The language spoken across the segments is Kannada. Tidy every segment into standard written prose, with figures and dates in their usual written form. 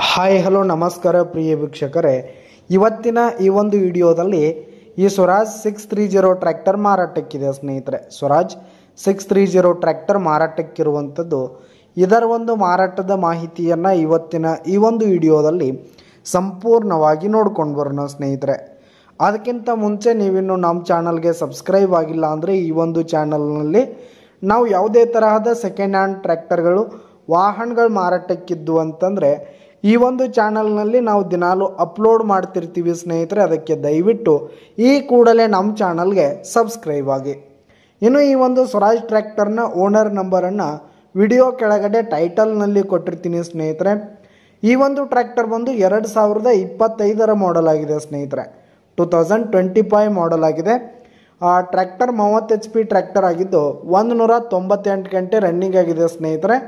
ಹಾಯ್ ಹಲೋ ನಮಸ್ಕಾರ ಪ್ರಿಯ ವೀಕ್ಷಕರೇ, ಇವತ್ತಿನ ಈ ಒಂದು ವಿಡಿಯೋದಲ್ಲಿ ಈ ಸ್ವರಾಜ್ 630 ಟ್ರ್ಯಾಕ್ಟರ್ ಮಾರಾಟಕ್ಕಿದೆ ಸ್ನೇಹಿತರೆ. ಸ್ವರಾಜ್ 630 ಟ್ರ್ಯಾಕ್ಟರ್ ಮಾರಾಟಕ್ಕಿರುವಂಥದ್ದು. ಇದರ ಒಂದು ಮಾರಾಟದ ಮಾಹಿತಿಯನ್ನು ಇವತ್ತಿನ ಈ ಒಂದು ವಿಡಿಯೋದಲ್ಲಿ ಸಂಪೂರ್ಣವಾಗಿ ನೋಡ್ಕೊಂಡು ಬರೋಣ ಸ್ನೇಹಿತರೆ. ಅದಕ್ಕಿಂತ ಮುಂಚೆ ನೀವಿನ್ನು ನಮ್ಮ ಚಾನಲ್ಗೆ ಸಬ್ಸ್ಕ್ರೈಬ್ ಆಗಿಲ್ಲ ಅಂದರೆ ಈ ಒಂದು ಚಾನಲ್ನಲ್ಲಿ ನಾವು ಯಾವುದೇ ತರಹದ ಸೆಕೆಂಡ್ ಹ್ಯಾಂಡ್ ಟ್ರ್ಯಾಕ್ಟರ್ಗಳು ವಾಹನಗಳು ಮಾರಾಟಕ್ಕಿದ್ದು ಅಂತಂದರೆ ಈ ಒಂದು ಚಾನಲ್ನಲ್ಲಿ ನಾವು ದಿನಾಲು ಅಪ್ಲೋಡ್ ಮಾಡ್ತಿರ್ತೀವಿ ಸ್ನೇಹಿತರೆ. ಅದಕ್ಕೆ ದಯವಿಟ್ಟು ಈ ಕೂಡಲೇ ನಮ್ಮ ಚಾನಲ್ಗೆ ಸಬ್ಸ್ಕ್ರೈಬ್ ಆಗಿ. ಇನ್ನು ಈ ಒಂದು ಸ್ವರಾಜ್ ಟ್ರ್ಯಾಕ್ಟರ್ನ ಓನರ್ ನಂಬರನ್ನು ವಿಡಿಯೋ ಕೆಳಗಡೆ ಟೈಟಲ್ನಲ್ಲಿ ಕೊಟ್ಟಿರ್ತೀನಿ ಸ್ನೇಹಿತರೆ. ಈ ಒಂದು ಟ್ರ್ಯಾಕ್ಟರ್ ಬಂದು 2025 ಮಾಡೆಲ್ ಆಗಿದೆ ಸ್ನೇಹಿತರೆ. 2025 ಮಾಡೆಲ್ ಆಗಿದೆ. ಟ್ರ್ಯಾಕ್ಟರ್ 30 HP ಟ್ರ್ಯಾಕ್ಟರ್ ಆಗಿದ್ದು 198 ಗಂಟೆ ರನ್ನಿಂಗ್ ಆಗಿದೆ ಸ್ನೇಹಿತರೆ.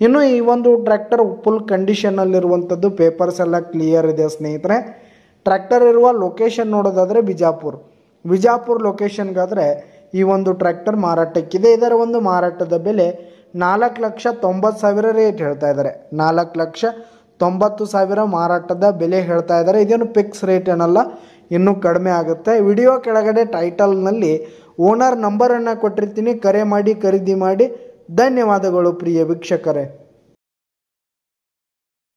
ಇನ್ನು ಈ ಒಂದು ಟ್ರ್ಯಾಕ್ಟರ್ ಫುಲ್ ಕಂಡೀಷನ್ನಲ್ಲಿರುವಂಥದ್ದು, ಪೇಪರ್ಸ್ ಎಲ್ಲ ಕ್ಲಿಯರ್ ಇದೆ ಸ್ನೇಹಿತರೆ. ಟ್ರ್ಯಾಕ್ಟರ್ ಇರುವ ಲೊಕೇಶನ್ ನೋಡೋದಾದರೆ ವಿಜಾಪುರ ಲೊಕೇಶನ್ಗಾದರೆ ಈ ಒಂದು ಟ್ರ್ಯಾಕ್ಟರ್ ಮಾರಾಟಕ್ಕಿದೆ. ಇದರ ಒಂದು ಮಾರಾಟದ ಬೆಲೆ 4,90,000 ರೇಟ್ ಹೇಳ್ತಾ ಇದ್ದಾರೆ. 4,90,000 ಮಾರಾಟದ ಬೆಲೆ ಹೇಳ್ತಾ ಇದ್ದಾರೆ. ಇದೇನು ಫಿಕ್ಸ್ ರೇಟ್ ಏನಲ್ಲ, ಇನ್ನೂ ಕಡಿಮೆ ಆಗುತ್ತೆ. ವಿಡಿಯೋ ಕೆಳಗಡೆ ಟೈಟಲ್ನಲ್ಲಿ ಓನರ್ ನಂಬರನ್ನು ಕೊಟ್ಟಿರ್ತೀನಿ, ಕರೆ ಮಾಡಿ ಖರೀದಿ ಮಾಡಿ. ಧನ್ಯವಾದಗಳು ಪ್ರಿಯ ವೀಕ್ಷಕರೇ.